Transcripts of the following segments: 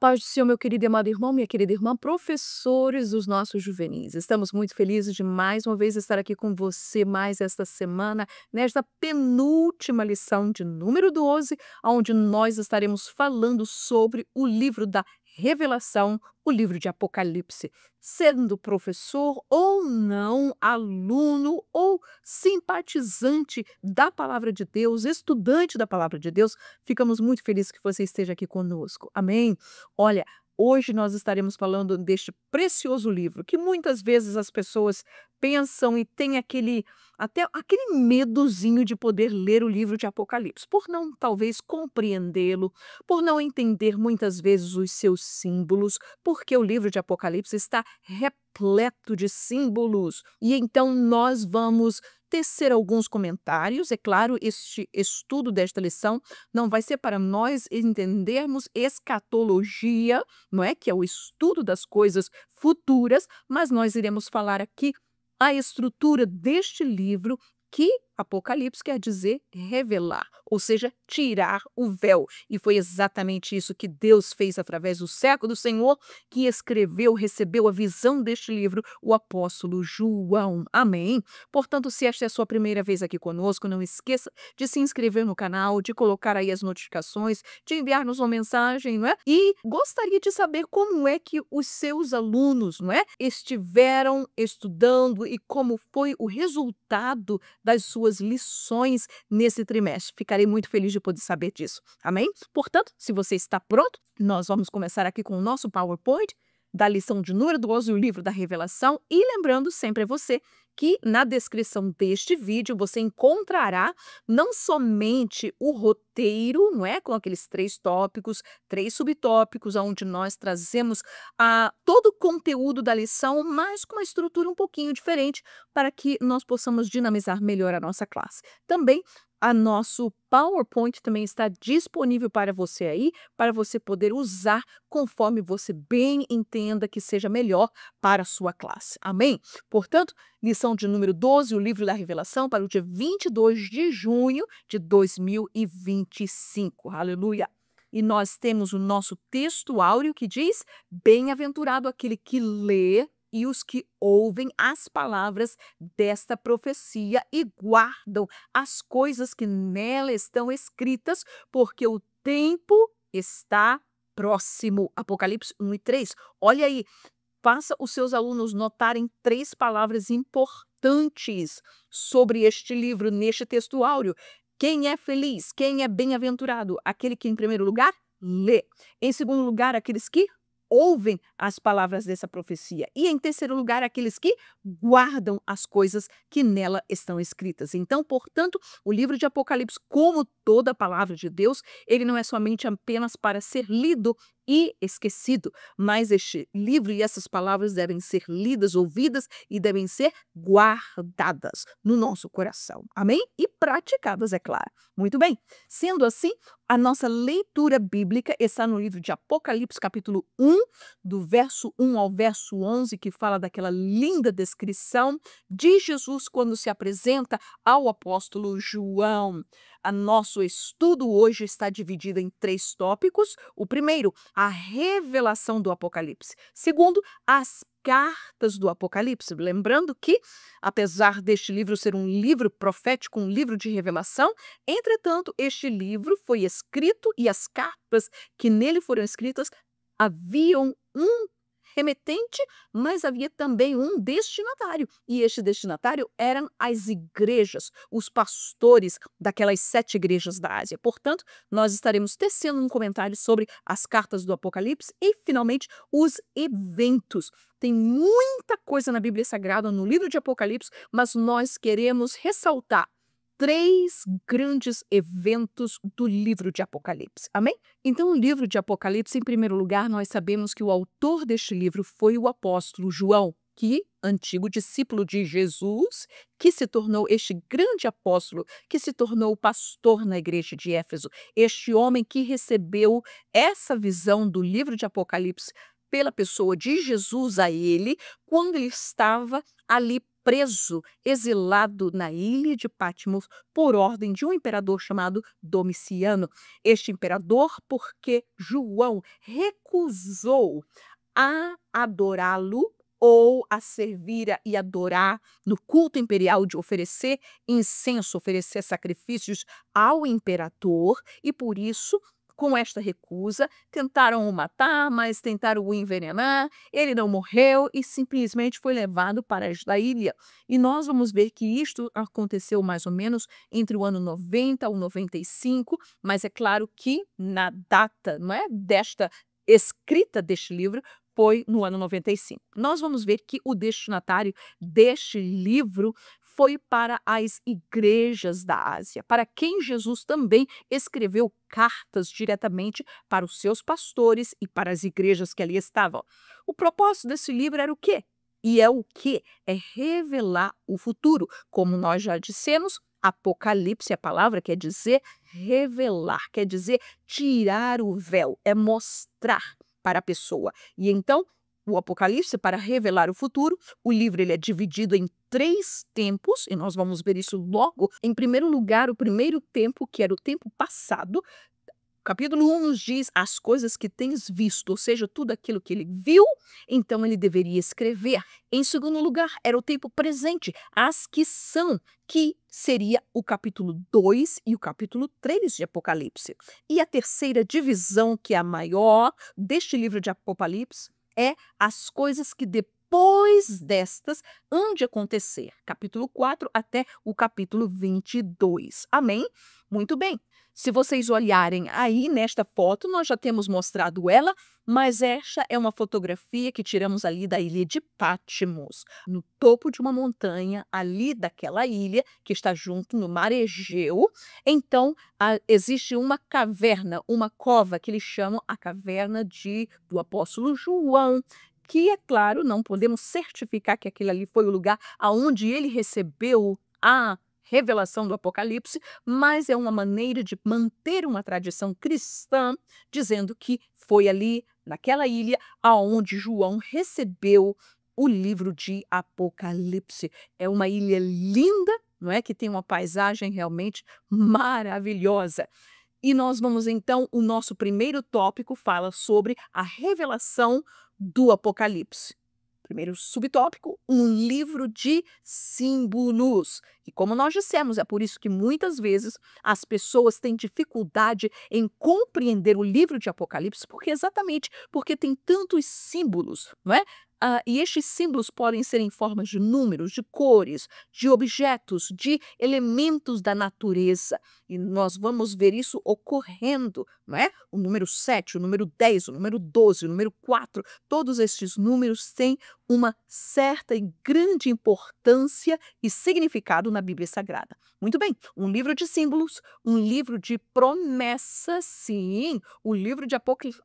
paz do Senhor, meu querido e amado irmão, minha querida irmã, professores dos nossos juvenis. Estamos muito felizes de mais uma vez estar aqui com você mais esta semana, nesta penúltima lição de número 12, onde nós estaremos falando sobre o livro da Revelação, o livro de Apocalipse. Sendo professor ou não, aluno ou simpatizante da palavra de Deus, estudante da palavra de Deus, ficamos muito felizes que você esteja aqui conosco. Amém? Olha, hoje nós estaremos falando deste precioso livro que muitas vezes as pessoas pensam e têm até aquele medozinho de poder ler o livro de Apocalipse, por não talvez compreendê-lo, por não entender muitas vezes os seus símbolos, porque o livro de Apocalipse está repleto de símbolos. E então nós vamos tecer alguns comentários. É claro, este estudo desta lição não vai ser para nós entendermos escatologia, não é? Que é o estudo das coisas futuras, mas nós iremos falar aqui a estrutura deste livro, que Apocalipse quer dizer revelar, ou seja, tirar o véu. E foi exatamente isso que Deus fez através do servo do Senhor, que escreveu, recebeu a visão deste livro, o apóstolo João. Amém? Portanto, se esta é a sua primeira vez aqui conosco, não esqueça de se inscrever no canal, de colocar aí as notificações, de enviar-nos uma mensagem, não é? E gostaria de saber como é que os seus alunos, não é, estiveram estudando e como foi o resultado das suas lições nesse trimestre. Ficarei muito feliz de poder saber disso. Amém? Portanto, se você está pronto, nós vamos começar aqui com o nosso PowerPoint da lição de número 12, o livro da Revelação. E lembrando sempre a você que na descrição deste vídeo você encontrará não somente o roteiro, não é, com aqueles 3 tópicos, 3 subtópicos, onde nós trazemos todo o conteúdo da lição, mas com uma estrutura um pouquinho diferente, para que nós possamos dinamizar melhor a nossa classe. Também a nosso PowerPoint também está disponível para você aí, para você poder usar conforme você bem entenda que seja melhor para a sua classe. Amém? Portanto, lição de número 12, o livro da Revelação, para o dia 22 de junho de 2025. Aleluia! E nós temos o nosso texto áureo que diz: bem-aventurado aquele que lê e os que ouvem as palavras desta profecia e guardam as coisas que nela estão escritas, porque o tempo está próximo. Apocalipse 1 e 3. Olha aí, faça os seus alunos notarem 3 palavras importantes sobre este livro, neste texto áureo. Quem é feliz? Quem é bem-aventurado? Aquele que, em primeiro lugar, lê. Em segundo lugar, aqueles que ouvem as palavras dessa profecia. E, em terceiro lugar, aqueles que guardam as coisas que nela estão escritas. Então, portanto, o livro de Apocalipse, como toda a palavra de Deus, ele não é somente apenas para ser lido e esquecido, mas este livro e essas palavras devem ser lidas, ouvidas e devem ser guardadas no nosso coração. Amém? E praticadas, é claro. Muito bem. Sendo assim, a nossa leitura bíblica está no livro de Apocalipse, capítulo 1, do verso 1 ao verso 11, que fala daquela linda descrição de Jesus quando se apresenta ao apóstolo João. O nosso estudo hoje está dividido em 3 tópicos. O primeiro, a revelação do Apocalipse. Segundo, as cartas do Apocalipse. Lembrando que, apesar deste livro ser um livro profético, um livro de revelação, entretanto, este livro foi escrito e as cartas que nele foram escritas haviam um remetente, mas havia também um destinatário. E este destinatário eram as igrejas, os pastores daquelas 7 igrejas da Ásia. Portanto, nós estaremos tecendo um comentário sobre as cartas do Apocalipse e, finalmente, os eventos. Tem muita coisa na Bíblia Sagrada, no livro de Apocalipse, mas nós queremos ressaltar 3 grandes eventos do livro de Apocalipse. Amém? Então, o livro de Apocalipse, em primeiro lugar, nós sabemos que o autor deste livro foi o apóstolo João, que, antigo discípulo de Jesus, que se tornou este grande apóstolo, que se tornou pastor na igreja de Éfeso. Este homem que recebeu essa visão do livro de Apocalipse pela pessoa de Jesus a ele, quando ele estava ali preso, exilado na ilha de Patmos por ordem de um imperador chamado Domiciano. Este imperador, porque João recusou a adorá-lo ou a servir e adorar no culto imperial de oferecer incenso, oferecer sacrifícios ao imperador, e por isso, com esta recusa, tentaram o matar, mas tentaram o envenenar. Ele não morreu e simplesmente foi levado para esta ilha. E nós vamos ver que isto aconteceu mais ou menos entre o ano 90 ao 95, mas é claro que na data, não é, desta escrita deste livro, foi no ano 95. Nós vamos ver que o destinatário deste livro foi para as igrejas da Ásia, para quem Jesus também escreveu cartas diretamente para os seus pastores e para as igrejas que ali estavam. O propósito desse livro era o quê? E é o quê? É revelar o futuro. Como nós já dissemos, Apocalipse, a palavra quer dizer revelar, quer dizer tirar o véu, é mostrar para a pessoa. E então, o Apocalipse, para revelar o futuro, o livro ele é dividido em 3 tempos, e nós vamos ver isso logo. Em primeiro lugar, o primeiro tempo, que era o tempo passado. Capítulo 1 nos diz as coisas que tens visto, ou seja, tudo aquilo que ele viu, então ele deveria escrever. Em segundo lugar, era o tempo presente, as que são, que seria o capítulo 2 e o capítulo 3 de Apocalipse. E a terceira divisão, que é a maior deste livro de Apocalipse, é as coisas que depois destas hão de acontecer. Capítulo 4 até o capítulo 22. Amém? Muito bem. Se vocês olharem aí nesta foto, nós já temos mostrado ela, mas esta é uma fotografia que tiramos ali da ilha de Patmos, no topo de uma montanha ali daquela ilha que está junto no mar Egeu. Então, existe uma caverna, uma cova que eles chamam a caverna do apóstolo João, que, é claro, não podemos certificar que aquele ali foi o lugar aonde ele recebeu a revelação do Apocalipse, mas é uma maneira de manter uma tradição cristã, dizendo que foi ali, naquela ilha, aonde João recebeu o livro de Apocalipse. É uma ilha linda, não é? Que tem uma paisagem realmente maravilhosa. E nós vamos então, o nosso primeiro tópico fala sobre a revelação do Apocalipse. Primeiro subtópico, um livro de símbolos. E como nós dissemos, é por isso que muitas vezes as pessoas têm dificuldade em compreender o livro de Apocalipse, exatamente porque tem tantos símbolos, não é? E estes símbolos podem ser em formas de números, de cores, de objetos, de elementos da natureza. E nós vamos ver isso ocorrendo, não é? O número 7, o número 10, o número 12, o número 4, todos estes números têm uma certa e grande importância e significado na Bíblia Sagrada. Muito bem, um livro de símbolos, um livro de promessas, sim. O livro de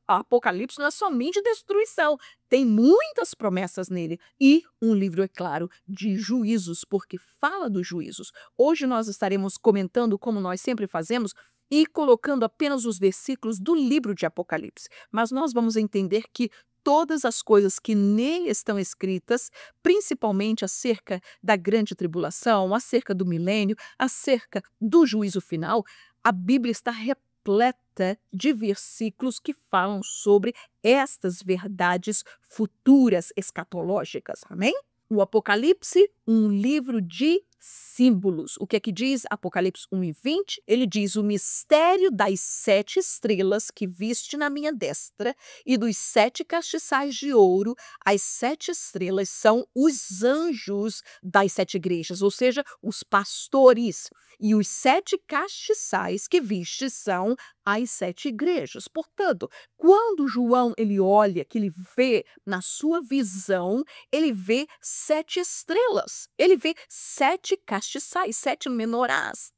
Apocalipse não é somente destruição, tem muitas promessas nele. E um livro, é claro, de juízos, porque fala dos juízos. Hoje nós estaremos comentando, como nós sempre fazemos, e colocando apenas os versículos do livro de Apocalipse. Mas nós vamos entender que todas as coisas que nele estão escritas, principalmente acerca da grande tribulação, acerca do milênio, acerca do juízo final, a Bíblia está repleta de versículos que falam sobre estas verdades futuras escatológicas. Amém? O Apocalipse, um livro de símbolos. O que é que diz Apocalipse 1:20? Ele diz: o mistério das 7 estrelas que viste na minha destra e dos 7 castiçais de ouro. As 7 estrelas são os anjos das 7 igrejas, ou seja, os pastores. E os 7 castiçais que viste são as 7 igrejas. Portanto, quando João ele olha, que ele vê na sua visão, ele vê 7 estrelas, ele vê 7 castiçais, 7 menorás.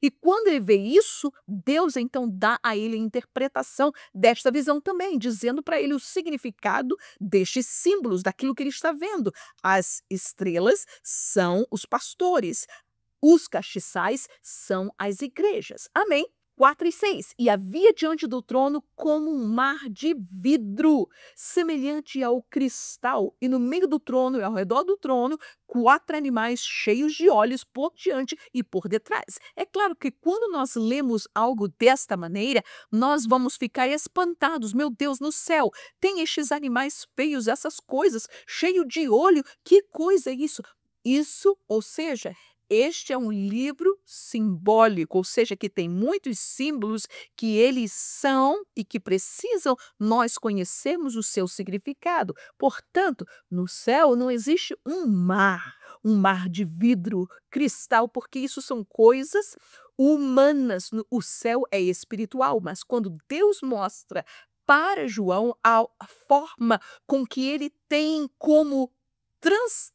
E quando ele vê isso, Deus então dá a ele a interpretação desta visão também, dizendo para ele o significado destes símbolos, daquilo que ele está vendo. As estrelas são os pastores, os castiçais são as igrejas. Amém? 4 e 6. E havia diante do trono como um mar de vidro, semelhante ao cristal, e no meio do trono e ao redor do trono, 4 animais cheios de olhos por diante e por detrás. É claro que quando nós lemos algo desta maneira, nós vamos ficar espantados. Meu Deus, no céu, tem estes animais feios, essas coisas, cheio de olho. Que coisa é isso? Isso, ou seja, este é um livro simbólico, ou seja, que tem muitos símbolos que eles são e que precisam nós conhecermos o seu significado. Portanto, no céu não existe um mar de vidro, cristal, porque isso são coisas humanas. O céu é espiritual, mas quando Deus mostra para João a forma com que ele tem como transcrever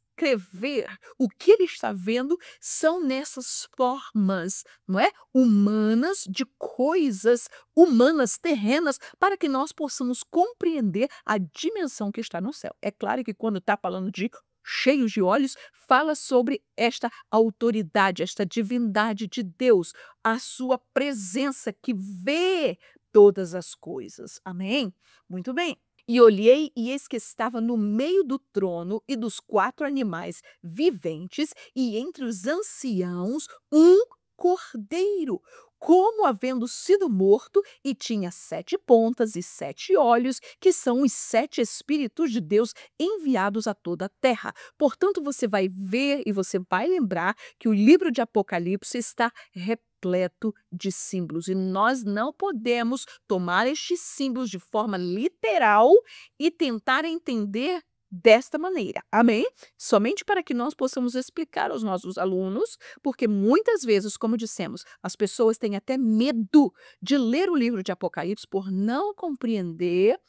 o que ele está vendo são nessas formas, não é? Humanas, de coisas humanas, terrenas, para que nós possamos compreender a dimensão que está no céu. É claro que quando está falando de cheios de olhos, fala sobre esta autoridade, esta divindade de Deus, a sua presença que vê todas as coisas. Amém? Muito bem. E olhei, e eis que estava no meio do trono e dos 4 animais viventes, e entre os anciãos, um cordeiro, como havendo sido morto, e tinha 7 pontas e 7 olhos, que são os 7 Espíritos de Deus enviados a toda a terra. Portanto, você vai ver e você vai lembrar que o livro de Apocalipse está repleto de símbolos, e nós não podemos tomar estes símbolos de forma literal e tentar entender desta maneira. Amém? Somente para que nós possamos explicar aos nossos alunos, porque muitas vezes, como dissemos, as pessoas têm até medo de ler o livro de Apocalipse por não compreender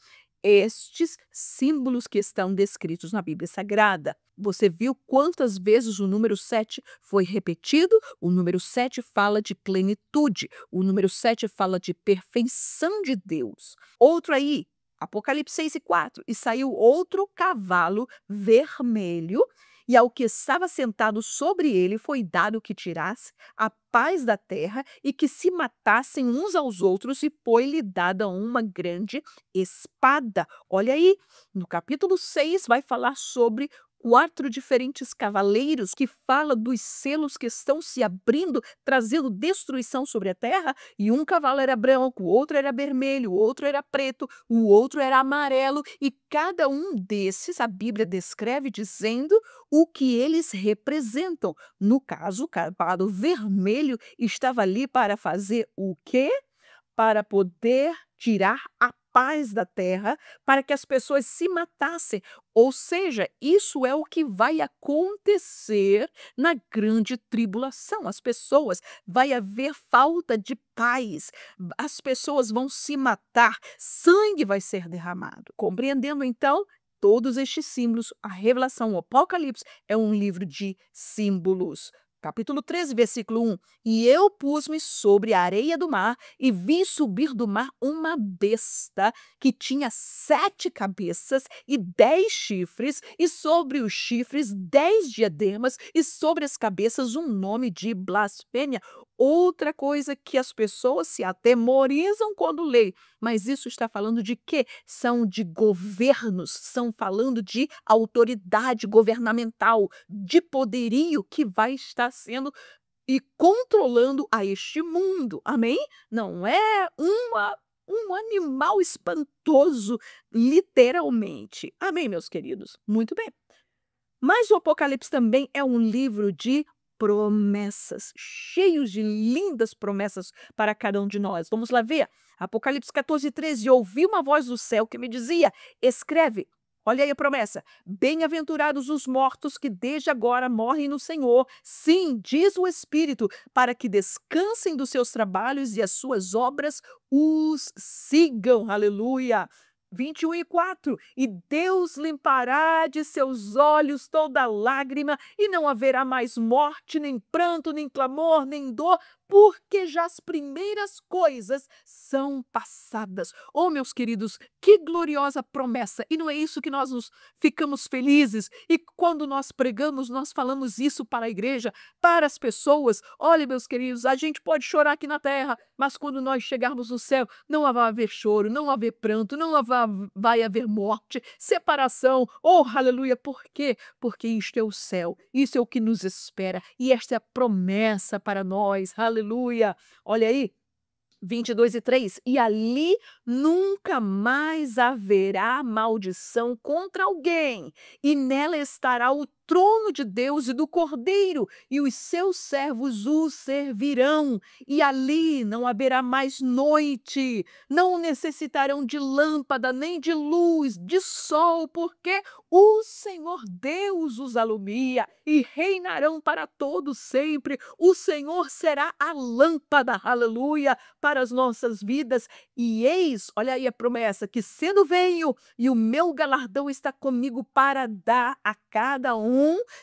estes símbolos que estão descritos na Bíblia Sagrada. Você viu quantas vezes o número 7 foi repetido? O número 7 fala de plenitude. O número 7 fala de perfeição de Deus. Outro aí, Apocalipse 6 e 4. E saiu outro cavalo vermelho, e ao que estava sentado sobre ele foi dado que tirasse a paz da terra e que se matassem uns aos outros, e foi-lhe dada uma grande espada. Olha aí, no capítulo 6 vai falar sobre 4 diferentes cavaleiros, que fala dos selos que estão se abrindo, trazendo destruição sobre a terra, e um cavalo era branco, o outro era vermelho, o outro era preto, o outro era amarelo, e cada um desses a Bíblia descreve dizendo o que eles representam. No caso, o cavalo vermelho estava ali para fazer o quê? Para poder tirar a paz da terra, para que as pessoas se matassem. Ou seja, isso é o que vai acontecer na grande tribulação. As pessoas, vai haver falta de paz, as pessoas vão se matar, sangue vai ser derramado. Compreendendo então todos estes símbolos, a revelação, o Apocalipse é um livro de símbolos. Capítulo 13, versículo 1. E eu pus-me sobre a areia do mar e vi subir do mar uma besta que tinha 7 cabeças e 10 chifres, e sobre os chifres 10 diademas, e sobre as cabeças um nome de blasfêmia. Outra coisa que as pessoas se atemorizam quando leem, mas isso está falando de quê? São de governos, são falando de autoridade governamental, de poderio que vai estar sendo e controlando a este mundo. Amém? Não é um animal espantoso, literalmente. Amém, meus queridos? Muito bem. Mas o Apocalipse também é um livro de promessas, cheios de lindas promessas para cada um de nós. Vamos lá ver? Apocalipse 14, 13. Ouvi uma voz do céu que me dizia: escreve. Olha aí a promessa. Bem-aventurados os mortos que desde agora morrem no Senhor. Sim, diz o Espírito, para que descansem dos seus trabalhos e as suas obras os sigam. Aleluia. 21 e 4. E Deus limpará de seus olhos toda lágrima, e não haverá mais morte, nem pranto, nem clamor, nem dor, porque já as primeiras coisas são passadas. Oh, meus queridos, que gloriosa promessa! E não é isso que nós nos ficamos felizes? E quando nós pregamos, nós falamos isso para a igreja, para as pessoas. Olha, meus queridos, a gente pode chorar aqui na terra, mas quando nós chegarmos no céu, não vai haver choro, não vai haver pranto, não vai haver morte, separação. Oh, aleluia! Por quê? Porque isto é o céu, isso é o que nos espera, e esta é a promessa para nós. Aleluia! Olha aí, 22:3, e ali nunca mais haverá maldição contra alguém, e nela estará o trono de Deus e do Cordeiro, e os seus servos o servirão, e ali não haverá mais noite, não necessitarão de lâmpada, nem de luz, de sol, porque o Senhor Deus os alumia, e reinarão para todo sempre. O Senhor será a lâmpada, aleluia, para as nossas vidas. E eis, olha aí a promessa, que cedo venho e o meu galardão está comigo para dar a cada um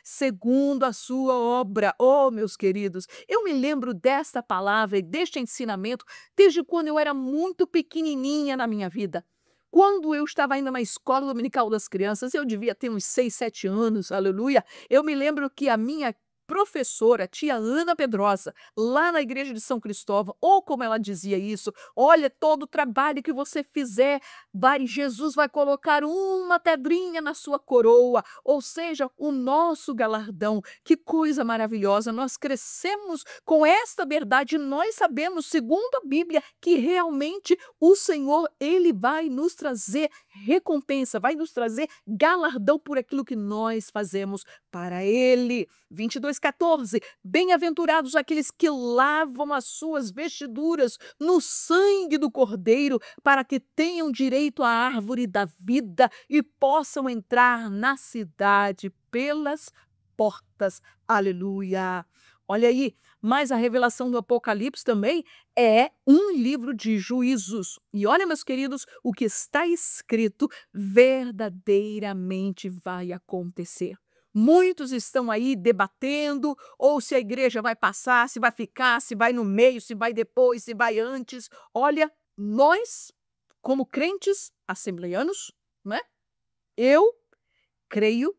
segundo a sua obra. Oh, meus queridos, eu me lembro desta palavra e deste ensinamento desde quando eu era muito pequenininha na minha vida. Quando eu estava ainda na escola dominical das crianças, eu devia ter uns 6, 7 anos, aleluia. Eu me lembro que a minha professora, tia Ana Pedrosa, lá na igreja de São Cristóvão, ou como ela dizia isso, olha, todo o trabalho que você fizer, Jesus vai colocar uma pedrinha na sua coroa, ou seja, o nosso galardão. Que coisa maravilhosa, nós crescemos com esta verdade, nós sabemos, segundo a Bíblia, que realmente o Senhor, ele vai nos trazer recompensa, vai nos trazer galardão por aquilo que nós fazemos para ele. 22:14, bem-aventurados aqueles que lavam as suas vestiduras no sangue do Cordeiro, para que tenham direito à árvore da vida e possam entrar na cidade pelas portas. Aleluia! Olha aí, mas a revelação do Apocalipse também é um livro de juízos. E olha, meus queridos, o que está escrito verdadeiramente vai acontecer. Muitos estão aí debatendo, ou se a igreja vai passar, se vai ficar, se vai no meio, se vai depois, se vai antes. Olha, nós, como crentes assembleianos, né? Eu creio,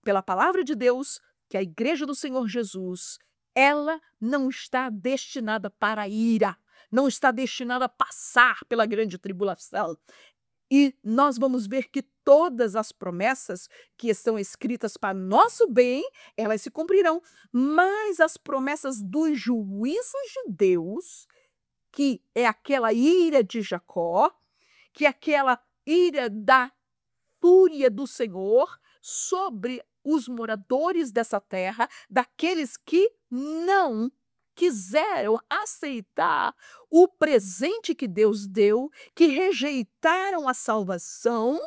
pela palavra de Deus, que a igreja do Senhor Jesus, ela não está destinada para a ira, não está destinada a passar pela grande tribulação. E nós vamos ver que todas as promessas que estão escritas para nosso bem, elas se cumprirão. Mas as promessas dos juízos de Deus, que é aquela ira de Jacó, que é aquela ira da fúria do Senhor sobre os moradores dessa terra, daqueles que não quiseram aceitar o presente que Deus deu, que rejeitaram a salvação.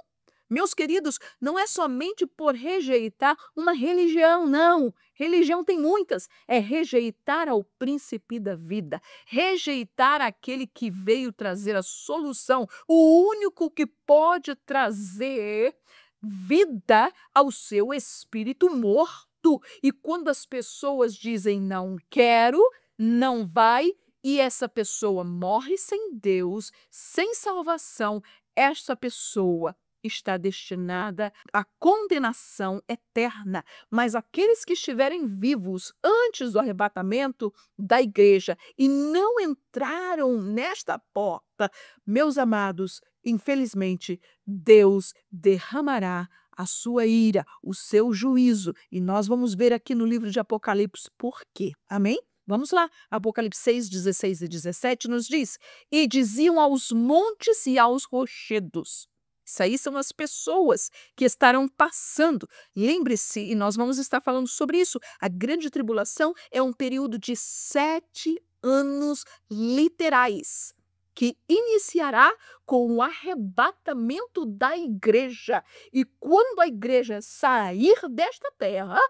Meus queridos, não é somente por rejeitar uma religião, não. Religião tem muitas. É rejeitar ao príncipe da vida, rejeitar aquele que veio trazer a solução, o único que pode trazer vida ao seu espírito morto. E quando as pessoas dizem não quero, não vai, e essa pessoa morre sem Deus, sem salvação, esta pessoa está destinada à condenação eterna. Mas aqueles que estiverem vivos antes do arrebatamento da igreja e não entraram nesta porta, meus amados, infelizmente, Deus derramará a sua ira, o seu juízo. E nós vamos ver aqui no livro de Apocalipse por quê. Amém? Vamos lá, Apocalipse 6, 16 e 17 nos diz: e diziam aos montes e aos rochedos. Isso aí são as pessoas que estarão passando. Lembre-se, e nós vamos estar falando sobre isso, a grande tribulação é um período de 7 anos literais, que iniciará com o arrebatamento da igreja. E quando a igreja sair desta terra,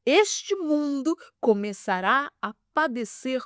este mundo começará a padecer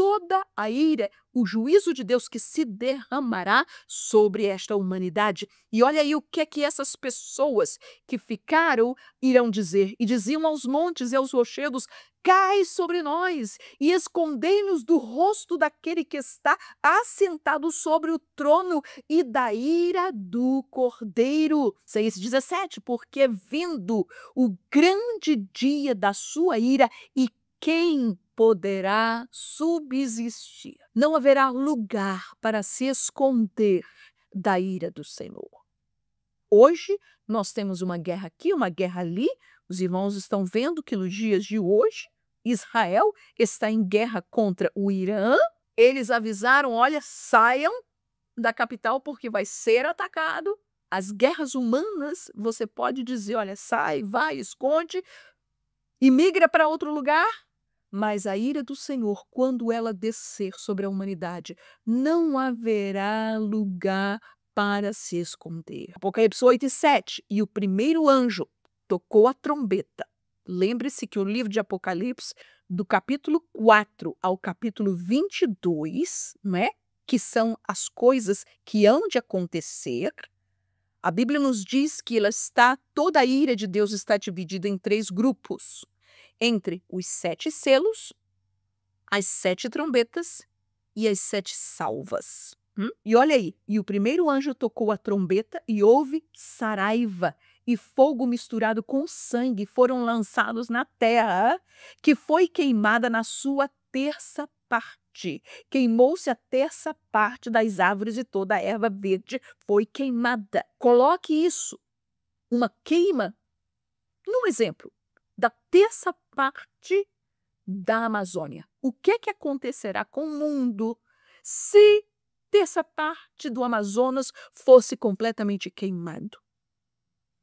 toda a ira, o juízo de Deus que se derramará sobre esta humanidade. E olha aí o que é que essas pessoas que ficaram irão dizer. E diziam aos montes e aos rochedos: cai sobre nós e escondei-nos do rosto daquele que está assentado sobre o trono e da ira do Cordeiro. Isaías 17, porque vindo o grande dia da sua ira, e quem poderá subsistir? Não haverá lugar para se esconder da ira do Senhor. Hoje nós temos uma guerra aqui, uma guerra ali. Os irmãos estão vendo que nos dias de hoje Israel está em guerra contra o Irã. Eles avisaram: olha, saiam da capital porque vai ser atacado. As guerras humanas, você pode dizer: olha, sai, vai, esconde e migra para outro lugar. Mas a ira do Senhor, quando ela descer sobre a humanidade, não haverá lugar para se esconder. Apocalipse 8:7. E o primeiro anjo tocou a trombeta. Lembre-se que o livro de Apocalipse, do capítulo 4 ao capítulo 22, né, que são as coisas que hão de acontecer, a Bíblia nos diz que toda a ira de Deus está dividida em 3 grupos. Entre os 7 selos, as 7 trombetas e as 7 salvas. E olha aí, e o primeiro anjo tocou a trombeta e houve saraiva e fogo misturado com sangue foram lançados na terra, que foi queimada na sua terça parte. Queimou-se a terça parte das árvores e toda a erva verde foi queimada. Coloque isso, uma queima, num exemplo da terça parte da Amazônia. O que acontecerá com o mundo se terça parte do Amazonas fosse completamente queimado?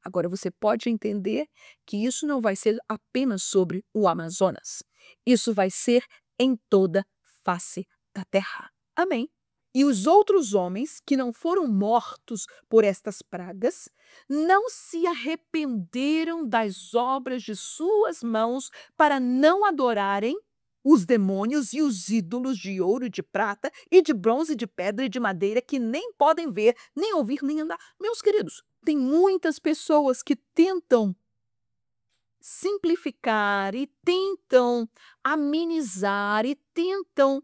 Agora você pode entender que isso não vai ser apenas sobre o Amazonas. Isso vai ser em toda face da terra. Amém. E os outros homens que não foram mortos por estas pragas não se arrependeram das obras de suas mãos para não adorarem os demônios e os ídolos de ouro e de prata e de bronze, de pedra e de madeira que nem podem ver, nem ouvir, nem andar. Meus queridos, tem muitas pessoas que tentam simplificar e tentam amenizar e tentam,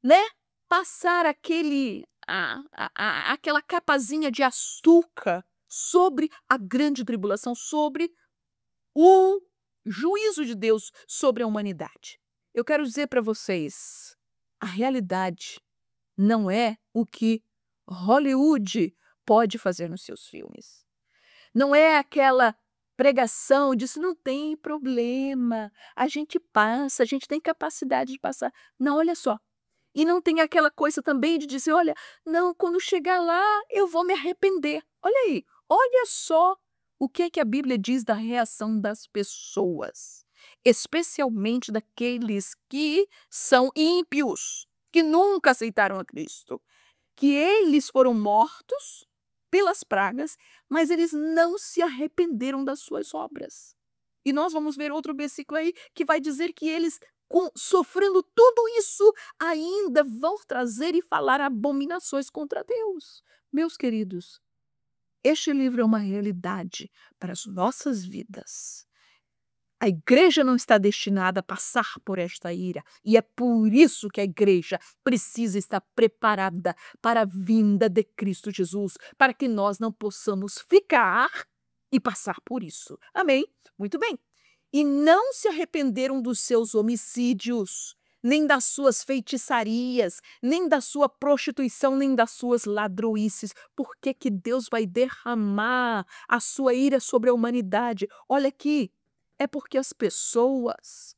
né, passar aquela capazinha de açúcar sobre a grande tribulação, sobre o juízo de Deus sobre a humanidade. Eu quero dizer para vocês, a realidade não é o que Hollywood pode fazer nos seus filmes. Não é aquela pregação de não tem problema, a gente passa, a gente tem capacidade de passar. Não, olha só. E não tem aquela coisa também de dizer: olha, não, quando chegar lá eu vou me arrepender. Olha aí, olha só o que a Bíblia diz da reação das pessoas, especialmente daqueles que são ímpios, que nunca aceitaram a Cristo, que eles foram mortos pelas pragas, mas eles não se arrependeram das suas obras. E nós vamos ver outro versículo aí que vai dizer que eles, sofrendo tudo isso, ainda vão trazer e falar abominações contra Deus. Meus queridos, este livro é uma realidade para as nossas vidas. A igreja não está destinada a passar por esta ira, e é por isso que a igreja precisa estar preparada para a vinda de Cristo Jesus, para que nós não possamos ficar e passar por isso. Amém? Muito bem. E não se arrependeram dos seus homicídios, nem das suas feitiçarias, nem da sua prostituição, nem das suas ladroices. Por que que Deus vai derramar a sua ira sobre a humanidade? Olha aqui. É porque as pessoas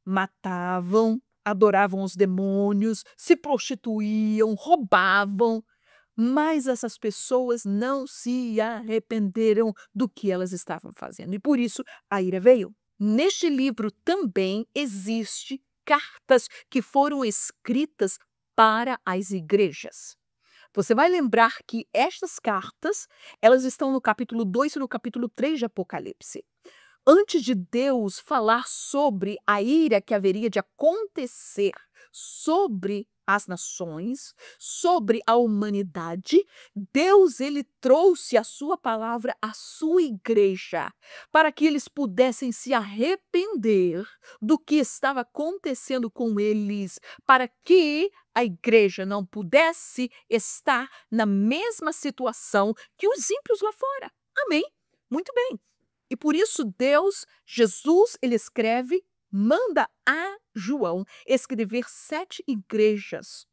matavam, adoravam os demônios, se prostituíam, roubavam, mas essas pessoas não se arrependeram do que elas estavam fazendo. E por isso a ira veio. Neste livro também existe cartas que foram escritas para as igrejas. Você vai lembrar que estas cartas, elas estão no capítulo 2 e no capítulo 3 de Apocalipse. Antes de Deus falar sobre a ira que haveria de acontecer sobre as nações, sobre a humanidade, Deus ele trouxe a sua palavra à sua igreja, para que eles pudessem se arrepender do que estava acontecendo com eles, para que a igreja não pudesse estar na mesma situação que os ímpios lá fora. Amém? Muito bem. E por isso Deus, Jesus, ele escreve, manda a João escrever 7 igrejas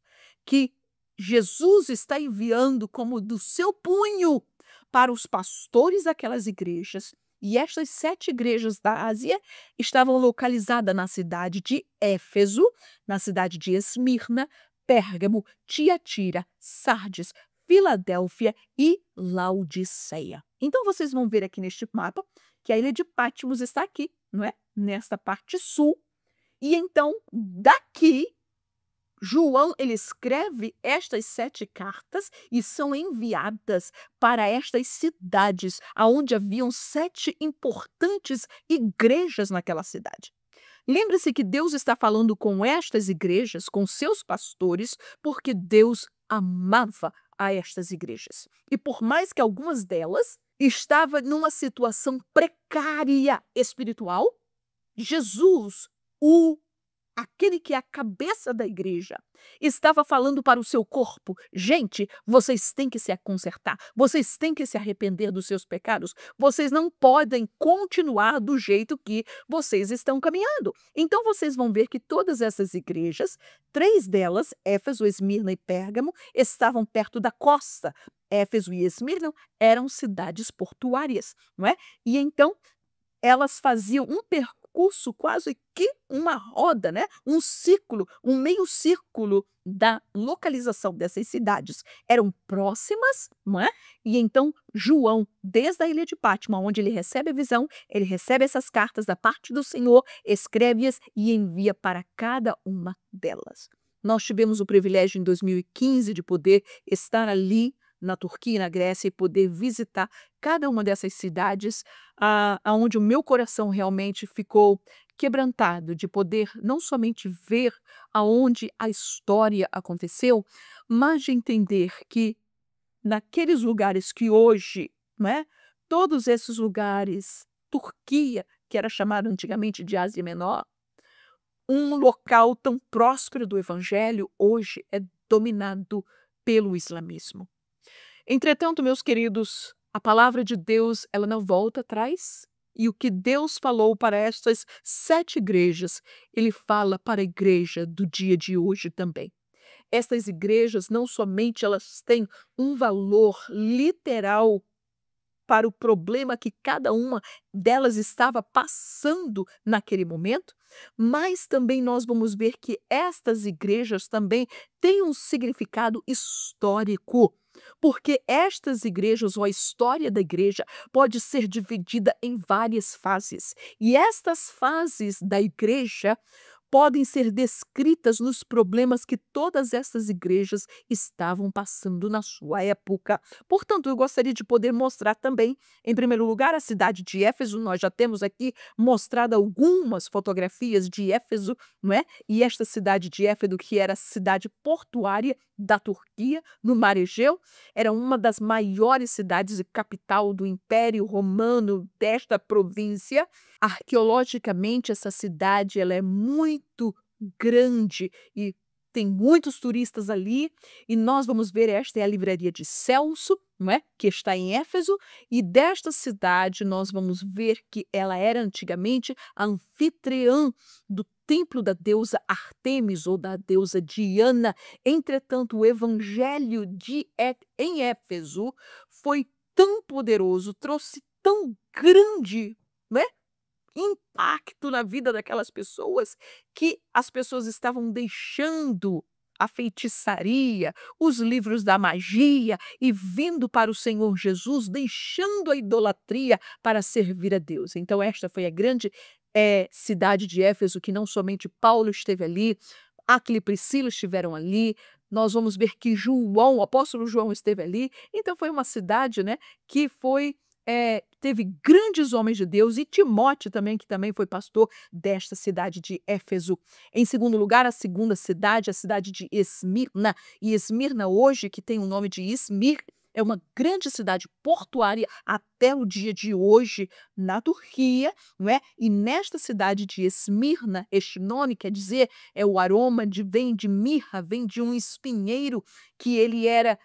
que Jesus está enviando como do seu punho para os pastores daquelas igrejas. E estas 7 igrejas da Ásia estavam localizadas na cidade de Éfeso, na cidade de Esmirna, Pérgamo, Tiatira, Sardes, Filadélfia e Laodiceia. Então vocês vão ver aqui neste mapa que a ilha de Patmos está aqui, não é? Nesta parte sul. E então, daqui, João ele escreve estas 7 cartas e são enviadas para estas cidades, aonde haviam 7 importantes igrejas naquela cidade. Lembre-se que Deus está falando com estas igrejas, com seus pastores, porque Deus amava a estas igrejas. E por mais que algumas delas estavam numa situação precária espiritual, Jesus, aquele que é a cabeça da igreja, estava falando para o seu corpo: gente, vocês têm que se consertar, vocês têm que se arrepender dos seus pecados, vocês não podem continuar do jeito que vocês estão caminhando. Então vocês vão ver que todas essas igrejas, 3 delas, Éfeso, Esmirna e Pérgamo, estavam perto da costa. Éfeso e Esmirna eram cidades portuárias, não é? E então elas faziam um percurso quase que uma roda, né? Um ciclo, um meio círculo da localização dessas cidades. Eram próximas, não é? E então João, desde a ilha de Patmos, onde ele recebe a visão, ele recebe essas cartas da parte do Senhor, escreve-as e envia para cada uma delas. Nós tivemos o privilégio em 2015 de poder estar ali na Turquia e na Grécia e poder visitar cada uma dessas cidades, aonde o meu coração realmente ficou quebrantado de poder não somente ver aonde a história aconteceu, mas de entender que naqueles lugares que hoje, não é, todos esses lugares, Turquia, que era chamada antigamente de Ásia Menor, um local tão próspero do evangelho, hoje é dominado pelo islamismo. Entretanto, meus queridos, a palavra de Deus, ela não volta atrás. E o que Deus falou para estas 7 igrejas, ele fala para a igreja do dia de hoje também. Estas igrejas, não somente elas têm um valor literal para o problema que cada uma delas estava passando naquele momento, mas também nós vamos ver que estas igrejas também têm um significado histórico, porque estas igrejas, ou a história da igreja, pode ser dividida em várias fases, e estas fases da igreja podem ser descritas nos problemas que todas essas igrejas estavam passando na sua época. Portanto, eu gostaria de poder mostrar também, em primeiro lugar, a cidade de Éfeso. Nós já temos aqui mostrado algumas fotografias de Éfeso, não é? E esta cidade de Éfeso, que era a cidade portuária da Turquia, no Mar Egeu, era uma das maiores cidades e capital do Império Romano desta província. Arqueologicamente, essa cidade ela é muito grande e tem muitos turistas ali, e nós vamos ver, esta é a livraria de Celso, não é? Que está em Éfeso, e desta cidade nós vamos ver que ela era antigamente a anfitriã do templo da deusa Artemis ou da deusa Diana. Entretanto, o evangelho em Éfeso foi tão poderoso, trouxe tão grande, né, impacto na vida daquelas pessoas, que as pessoas estavam deixando a feitiçaria, os livros da magia e vindo para o Senhor Jesus, deixando a idolatria para servir a Deus. Então esta foi a grande cidade de Éfeso, que não somente Paulo esteve ali, Áquila e Priscila estiveram ali. Nós vamos ver que João, o apóstolo João, esteve ali. Então foi uma cidade, né, que foi teve grandes homens de Deus, e Timóteo também, que também foi pastor desta cidade de Éfeso. Em segundo lugar, a segunda cidade, a cidade de Esmirna. E Esmirna hoje, que tem o nome de Izmir, é uma grande cidade portuária até o dia de hoje na Turquia, não é? E nesta cidade de Esmirna, este nome quer dizer, o aroma vem de mirra, vem de um espinheiro que ele era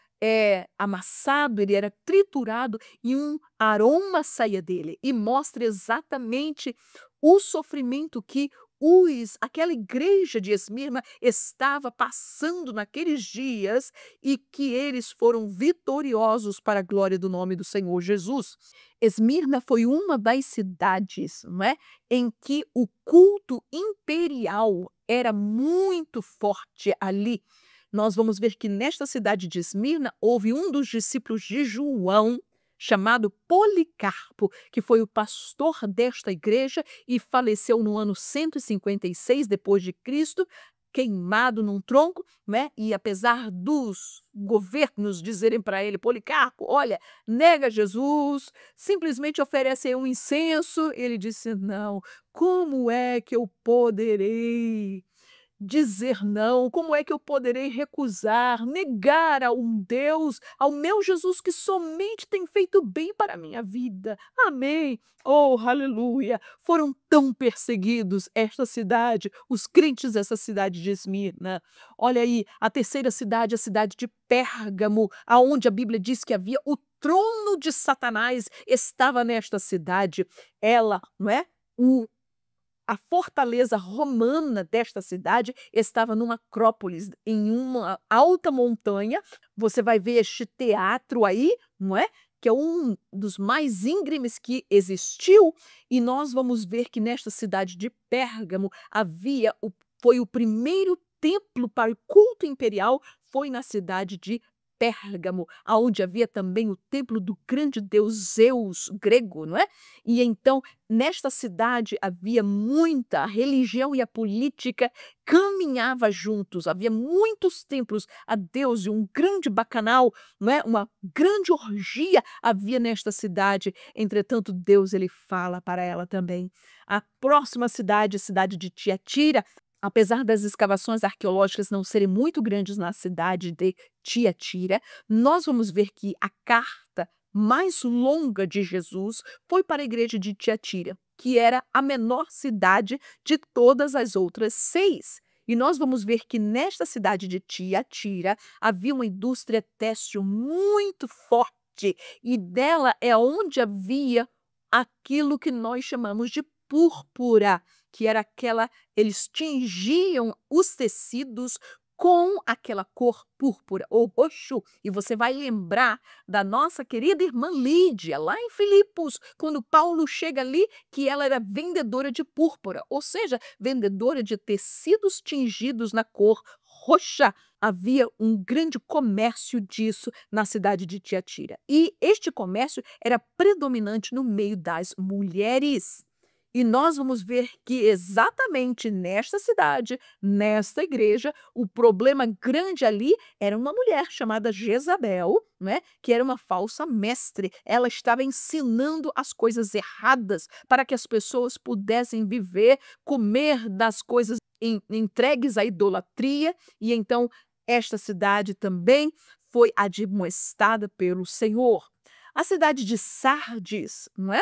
amassado, ele era triturado e um aroma saía dele, e mostra exatamente o sofrimento que aquela igreja de Esmirna estava passando naqueles dias, e que eles foram vitoriosos para a glória do nome do Senhor Jesus. Esmirna foi uma das cidades, não é, em que o culto imperial era muito forte ali. Nós vamos ver que nesta cidade de Esmirna houve um dos discípulos de João, chamado Policarpo, que foi o pastor desta igreja e faleceu no ano 156 depois de Cristo, queimado num tronco, né? E apesar dos governos dizerem para ele: Policarpo, olha, nega Jesus, simplesmente oferece aí um incenso, ele disse: não, como é que eu poderei dizer não? Como é que eu poderei recusar, negar a um Deus, ao meu Jesus, que somente tem feito bem para a minha vida? Amém. Oh, aleluia! Foram tão perseguidos esta cidade, os crentes dessa cidade de Esmirna. Olha aí, a terceira cidade, a cidade de Pérgamo, aonde a Bíblia diz que havia o trono de Satanás, estava nesta cidade. Ela, não é? A fortaleza romana desta cidade estava numa acrópolis, em uma alta montanha. Você vai ver este teatro aí, não é? Que é um dos mais íngremes que existiu. E nós vamos ver que nesta cidade de Pérgamo foi o primeiro templo para o culto imperial, foi na cidade de Pérgamo, aonde havia também o templo do grande deus Zeus grego, não é? E então, nesta cidade havia muita a religião, e a política caminhava juntos, havia muitos templos a Deus, e um grande bacanal, não é? Uma grande orgia havia nesta cidade. Entretanto, Deus, ele fala para ela também. A próxima cidade, a cidade de Tiatira, apesar das escavações arqueológicas não serem muito grandes na cidade de Tiatira, nós vamos ver que a carta mais longa de Jesus foi para a igreja de Tiatira, que era a menor cidade de todas as outras 6. E nós vamos ver que nesta cidade de Tiatira havia uma indústria têxtil muito forte, e dela é onde havia aquilo que nós chamamos de púrpura, que era eles tingiam os tecidos com aquela cor púrpura ou roxo. E você vai lembrar da nossa querida irmã Lídia, lá em Filipos, quando Paulo chega ali, que ela era vendedora de púrpura, ou seja, vendedora de tecidos tingidos na cor roxa. Havia um grande comércio disso na cidade de Tiatira. E este comércio era predominante no meio das mulheres. E nós vamos ver que exatamente nesta cidade, nesta igreja, o problema grande ali era uma mulher chamada Jezabel, né, que era uma falsa mestre. Ela estava ensinando as coisas erradas para que as pessoas pudessem viver, comer das coisas entregues à idolatria. E então esta cidade também foi admoestada pelo Senhor. A cidade de Sardes, não é?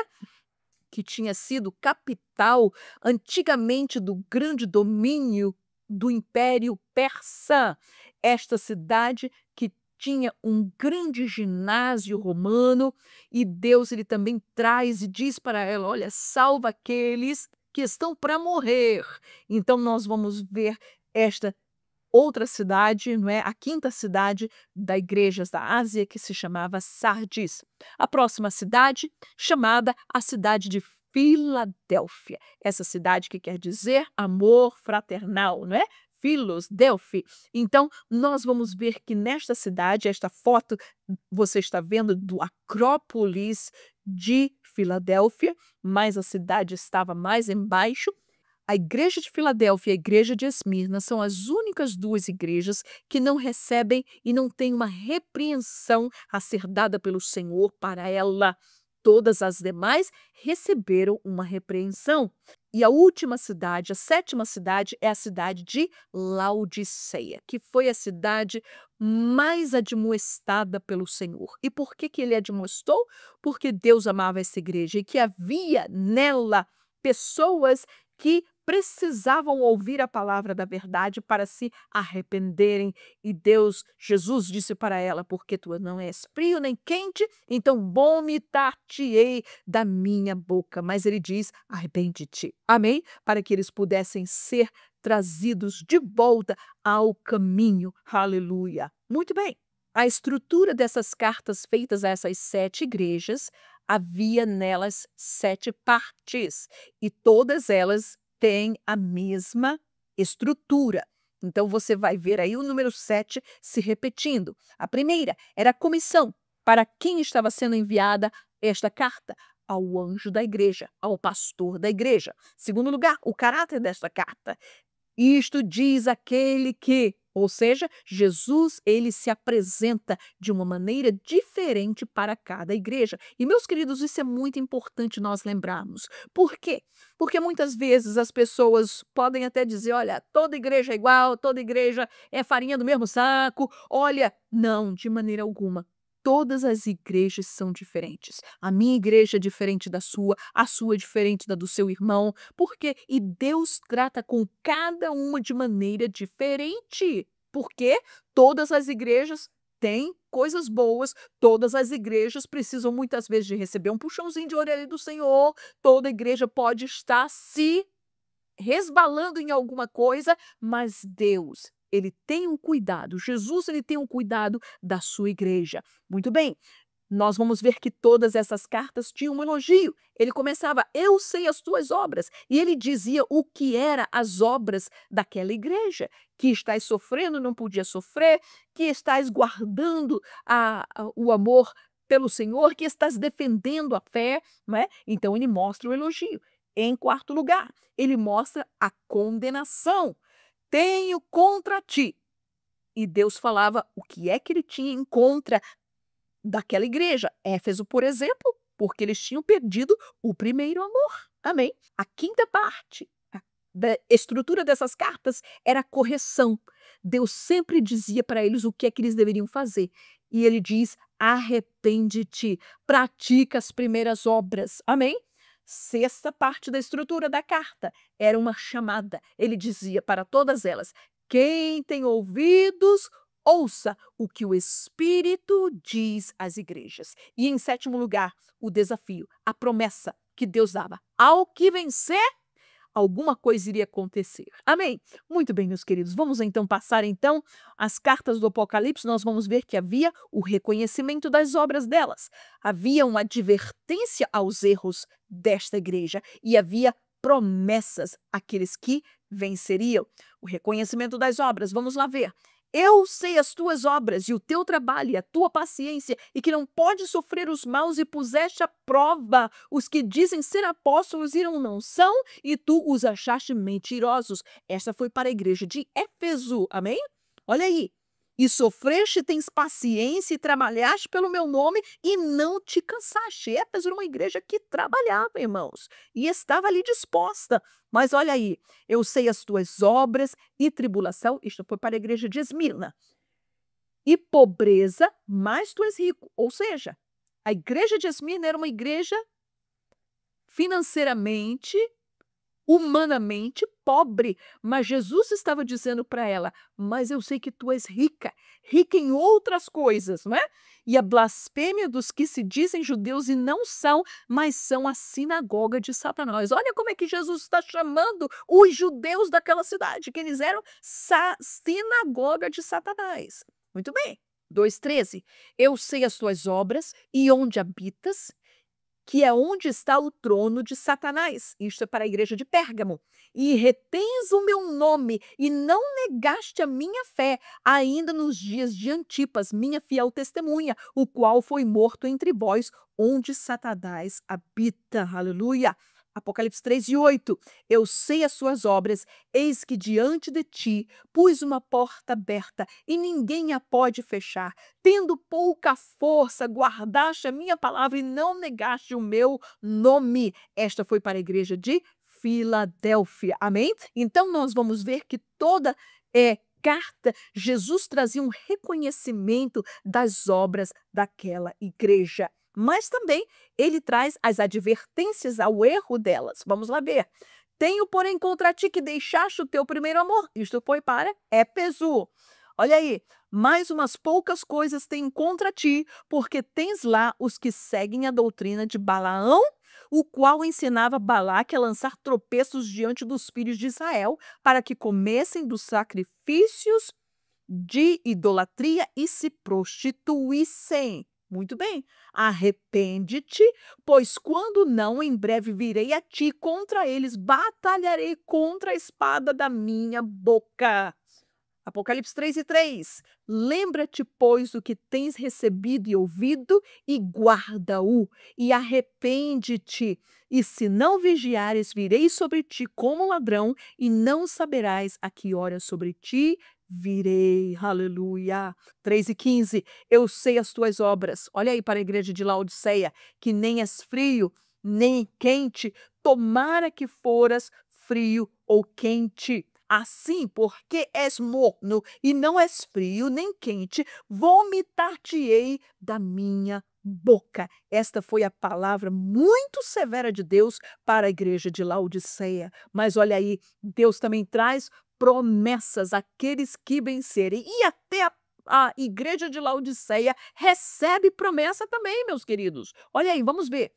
Que tinha sido capital antigamente do grande domínio do Império Persa. Esta cidade que tinha um grande ginásio romano, e Deus, ele também traz e diz para ela: olha, salva aqueles que estão para morrer. Então nós vamos ver esta outra cidade, não é? A quinta cidade da igrejas da Ásia, que se chamava Sardis. A próxima cidade, chamada a cidade de Filadélfia. Essa cidade que quer dizer amor fraternal, não é? Filos, Delphi. Então, nós vamos ver que nesta cidade, esta foto você está vendo do Acrópolis de Filadélfia, mas a cidade estava mais embaixo. A igreja de Filadélfia e a igreja de Esmirna são as únicas 2 igrejas que não recebem e não têm uma repreensão a ser dada pelo Senhor para ela. Todas as demais receberam uma repreensão. E a última cidade, a sétima cidade, é a cidade de Laodiceia, que foi a cidade mais admoestada pelo Senhor. E por que que ele admoestou? Porque Deus amava essa igreja e que havia nela pessoas que precisavam ouvir a palavra da verdade para se arrependerem. E Jesus disse para ela: porque tu não és frio nem quente, então vomitar-te-ei da minha boca. Mas ele diz: arrepende-te. Amém? Para que eles pudessem ser trazidos de volta ao caminho. Aleluia. Muito bem. A estrutura dessas cartas feitas a essas 7 igrejas, havia nelas 7 partes, e todas elas têm a mesma estrutura. Então você vai ver aí o número 7 se repetindo. A primeira era a comissão. Para quem estava sendo enviada esta carta? Ao anjo da igreja, ao pastor da igreja. Segundo lugar, o caráter desta carta. Isto diz aquele que, ou seja, Jesus, ele se apresenta de uma maneira diferente para cada igreja. E, meus queridos, isso é muito importante nós lembrarmos. Por quê? Porque muitas vezes as pessoas podem até dizer: olha, toda igreja é igual, toda igreja é farinha do mesmo saco. Olha, não, de maneira alguma. Todas as igrejas são diferentes. A minha igreja é diferente da sua, a sua é diferente da do seu irmão. Por quê? E Deus trata com cada uma de maneira diferente. Porque todas as igrejas têm coisas boas, todas as igrejas precisam muitas vezes de receber um puxãozinho de orelha do Senhor, toda igreja pode estar se resbalando em alguma coisa, mas Deus, ele tem um cuidado, Jesus, ele tem um cuidado da sua igreja. Muito bem, nós vamos ver que todas essas cartas tinham um elogio. Ele começava: eu sei as tuas obras, e ele dizia o que eram as obras daquela igreja, que estás sofrendo, não podia sofrer, que estás guardando o amor pelo Senhor, que estás defendendo a fé, não é? Então ele mostra o elogio. Em quarto lugar, ele mostra a condenação. Tenho contra ti. E Deus falava o que é que ele tinha em contra daquela igreja. Éfeso, por exemplo, porque eles tinham perdido o primeiro amor. Amém? A quinta parte da estrutura dessas cartas era a correção. Deus sempre dizia para eles o que é que eles deveriam fazer. E ele diz: arrepende-te, pratica as primeiras obras. Amém? Sexta parte da estrutura da carta era uma chamada. Ele dizia para todas elas: quem tem ouvidos, ouça o que o Espírito diz às igrejas. E em sétimo lugar, o desafio, a promessa que Deus dava: ao que vencer, alguma coisa iria acontecer. Amém? Muito bem, meus queridos. Vamos então passar as cartas do Apocalipse. Nós vamos ver que havia o reconhecimento das obras delas. Havia uma advertência aos erros desta igreja e havia promessas àqueles que venceriam. O reconhecimento das obras. Vamos lá ver. Eu sei as tuas obras e o teu trabalho e a tua paciência, e que não podes sofrer os maus, e puseste à prova os que dizem ser apóstolos e não são, e tu os achaste mentirosos. Esta foi para a igreja de Éfeso. Amém? Olha aí. E sofreste, tens paciência e trabalhaste pelo meu nome e não te cansaste. Éfeso era uma igreja que trabalhava, irmãos, e estava ali disposta. Mas olha aí, eu sei as tuas obras e tribulação, isto foi para a igreja de Esmirna, e pobreza, mas tu és rico. Ou seja, a igreja de Esmirna era uma igreja financeiramente, humanamente pobre, mas Jesus estava dizendo para ela: mas eu sei que tu és rica, rica em outras coisas, não é? E a blasfêmia dos que se dizem judeus e não são, mas são a sinagoga de Satanás. Olha como é que Jesus está chamando os judeus daquela cidade, que eles eram sinagoga de Satanás. Muito bem. 2,13. Eu sei as tuas obras e onde habitas, que é onde está o trono de Satanás. Isto é para a igreja de Pérgamo. E retens o meu nome, e não negaste a minha fé, ainda nos dias de Antipas, minha fiel testemunha, o qual foi morto entre vós, onde Satanás habita. Aleluia. Apocalipse 3:8. Eu sei as suas obras, eis que diante de ti pus uma porta aberta e ninguém a pode fechar. Tendo pouca força, guardaste a minha palavra e não negaste o meu nome. Esta foi para a igreja de Filadélfia. Amém? Então nós vamos ver que toda carta, Jesus trazia um reconhecimento das obras daquela igreja. Mas também ele traz as advertências ao erro delas. Vamos lá ver. Tenho, porém, contra ti que deixaste o teu primeiro amor. Isto foi para Éfeso. Olha aí, mais umas poucas coisas tenho contra ti, porque tens lá os que seguem a doutrina de Balaão, o qual ensinava Balaque a lançar tropeços diante dos filhos de Israel, para que comessem dos sacrifícios de idolatria e se prostituíssem. Muito bem. Arrepende-te, pois quando não, em breve virei a ti contra eles, batalharei contra a espada da minha boca. Apocalipse 3:3. Lembra-te, pois, do que tens recebido e ouvido, e guarda-o, e arrepende-te. E se não vigiares, virei sobre ti como ladrão, e não saberás a que hora sobre ti virei. Aleluia. 3:15. Eu sei as tuas obras. Olha aí para a igreja de Laodiceia, que nem és frio, nem quente, tomara que foras frio ou quente. Assim, porque és morno e não és frio nem quente, vomitar-te-ei da minha boca. Esta foi a palavra muito severa de Deus para a igreja de Laodiceia. Mas olha aí, Deus também traz promessas àqueles que vencerem. E até a igreja de Laodiceia recebe promessa também, meus queridos. Olha aí, vamos ver.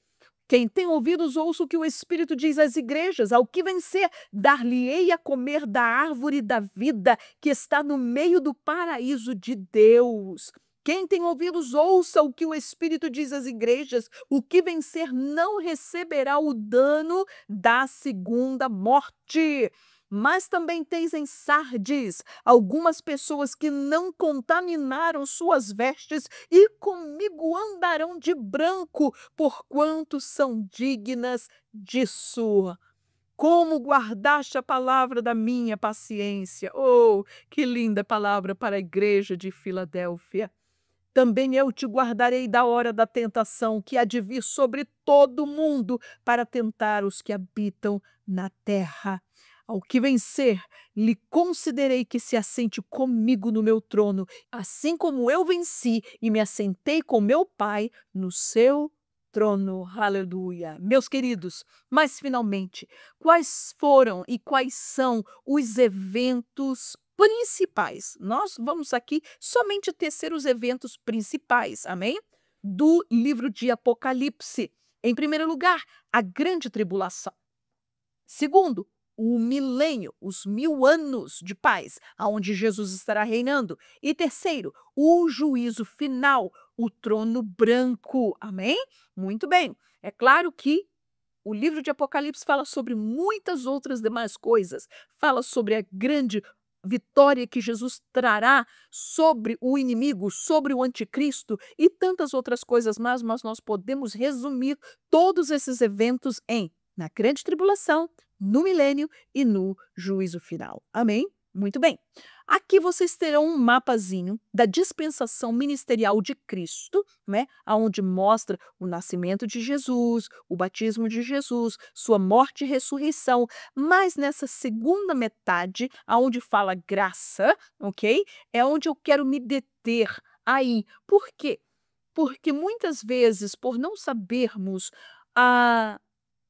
Quem tem ouvidos, ouça o que o Espírito diz às igrejas. Ao que vencer, dar-lhe-ei a comer da árvore da vida que está no meio do paraíso de Deus. Quem tem ouvidos, ouça o que o Espírito diz às igrejas. O que vencer não receberá o dano da segunda morte. Mas também tens em Sardes algumas pessoas que não contaminaram suas vestes e comigo andarão de branco, porquanto são dignas disso. Como guardaste a palavra da minha paciência. Oh, que linda palavra para a igreja de Filadélfia. Também eu te guardarei da hora da tentação que há de vir sobre todo o mundo para tentar os que habitam na terra. Ao que vencer, lhe concederei que se assente comigo no meu trono, assim como eu venci e me assentei com meu Pai no seu trono. Aleluia. Meus queridos, mas finalmente, quais foram e quais são os eventos principais? Nós vamos aqui somente tecer os eventos principais, amém? Do livro de Apocalipse. Em primeiro lugar, a grande tribulação. Segundo, o milênio, os 1000 anos de paz, aonde Jesus estará reinando. E terceiro, o juízo final, o trono branco. Amém? Muito bem. É claro que o livro de Apocalipse fala sobre muitas outras demais coisas. Fala sobre a grande vitória que Jesus trará sobre o inimigo, sobre o anticristo e tantas outras coisas mais, mas nós podemos resumir todos esses eventos em na grande tribulação, no milênio e no juízo final. Amém? Muito bem. Aqui vocês terão um mapazinho da dispensação ministerial de Cristo, né? Onde mostra o nascimento de Jesus, o batismo de Jesus, sua morte e ressurreição. Mas nessa segunda metade, onde fala graça, ok? É onde eu quero me deter aí. Por quê? Porque muitas vezes, por não sabermos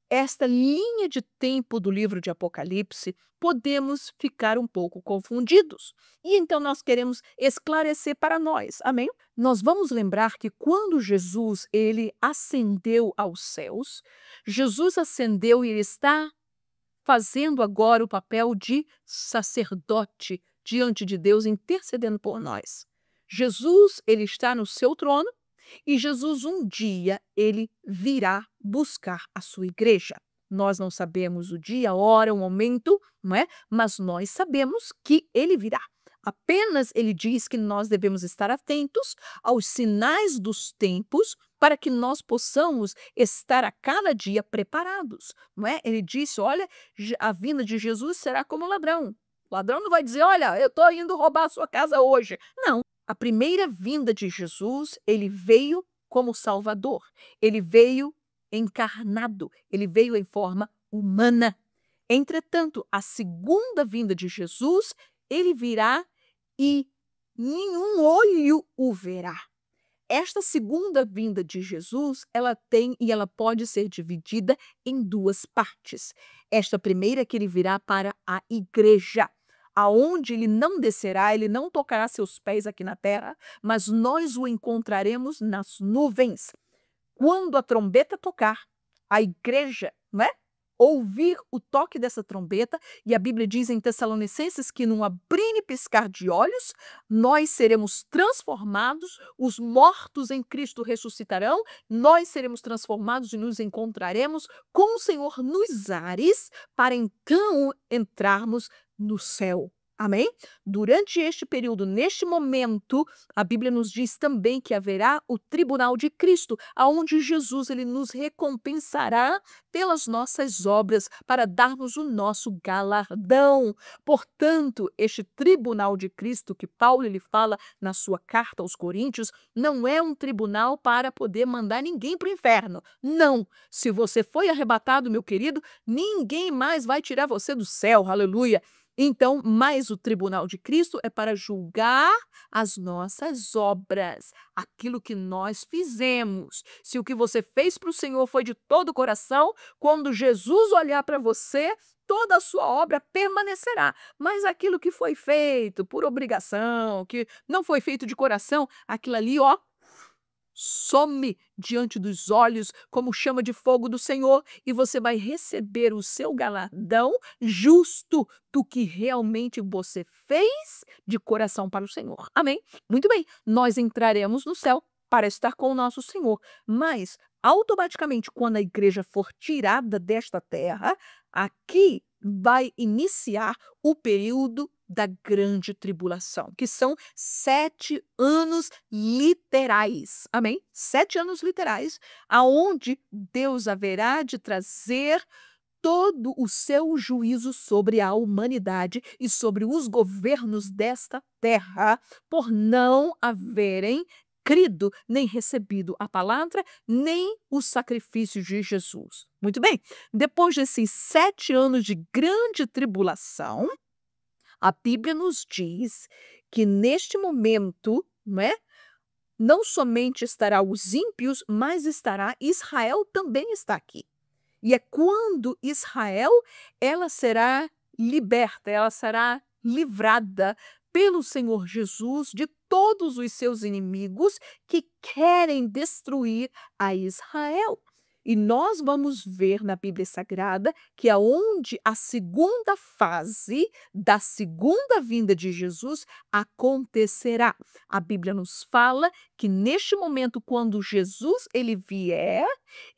esta linha de tempo do livro de Apocalipse, podemos ficar um pouco confundidos. E então nós queremos esclarecer para nós, amém? Nós vamos lembrar que quando Jesus ele ascendeu aos céus, Jesus ascendeu e ele está fazendo agora o papel de sacerdote diante de Deus, intercedendo por nós. Jesus ele está no seu trono, e Jesus um dia ele virá buscar a sua igreja. Nós não sabemos o dia, a hora, o momento, não é? Mas nós sabemos que ele virá. Apenas ele diz que nós devemos estar atentos aos sinais dos tempos para que nós possamos estar a cada dia preparados, não é? Ele disse: "Olha, a vinda de Jesus será como ladrão". O ladrão não vai dizer: "Olha, eu estou indo roubar a sua casa hoje". Não. A primeira vinda de Jesus, ele veio como Salvador. Ele veio encarnado, ele veio em forma humana. Entretanto, a segunda vinda de Jesus, ele virá e nenhum olho o verá. Esta segunda vinda de Jesus, ela tem e ela pode ser dividida em duas partes. Esta primeira que ele virá para a igreja, aonde ele não descerá, ele não tocará seus pés aqui na terra, mas nós o encontraremos nas nuvens. Quando a trombeta tocar, a igreja, não é? Ouvir o toque dessa trombeta, e a Bíblia diz em Tessalonicenses que num abrir e piscar de olhos, nós seremos transformados, os mortos em Cristo ressuscitarão, nós seremos transformados e nos encontraremos com o Senhor nos ares, para então entrarmos no céu. Amém? Durante este período, neste momento, a Bíblia nos diz também que haverá o tribunal de Cristo, aonde Jesus ele nos recompensará pelas nossas obras para darmos o nosso galardão. Portanto, este tribunal de Cristo que Paulo ele fala na sua carta aos Coríntios, não é um tribunal para poder mandar ninguém para o inferno. Não. Se você foi arrebatado, meu querido, ninguém mais vai tirar você do céu. Aleluia. Então, mas o tribunal de Cristo é para julgar as nossas obras, aquilo que nós fizemos. Se o que você fez para o Senhor foi de todo o coração, quando Jesus olhar para você, toda a sua obra permanecerá. Mas aquilo que foi feito por obrigação, que não foi feito de coração, aquilo ali, ó, some diante dos olhos como chama de fogo do Senhor, e você vai receber o seu galardão justo do que realmente você fez de coração para o Senhor. Amém? Muito bem, nós entraremos no céu para estar com o nosso Senhor, mas automaticamente quando a igreja for tirada desta terra, aqui vai iniciar o período da grande tribulação, que são 7 anos literais, amém? 7 anos literais, aonde Deus haverá de trazer todo o seu juízo sobre a humanidade e sobre os governos desta terra, por não haverem crido nem recebido a palavra, nem o sacrifício de Jesus. Muito bem, depois desses 7 anos de grande tribulação, a Bíblia nos diz que neste momento, não é? Não somente estará os ímpios, mas estará Israel também está aqui. E é quando Israel ela será liberta, ela será livrada pelo Senhor Jesus de todos os seus inimigos que querem destruir a Israel. E nós vamos ver na Bíblia Sagrada que aonde a segunda fase da segunda vinda de Jesus acontecerá. A Bíblia nos fala que neste momento, quando Jesus ele vier,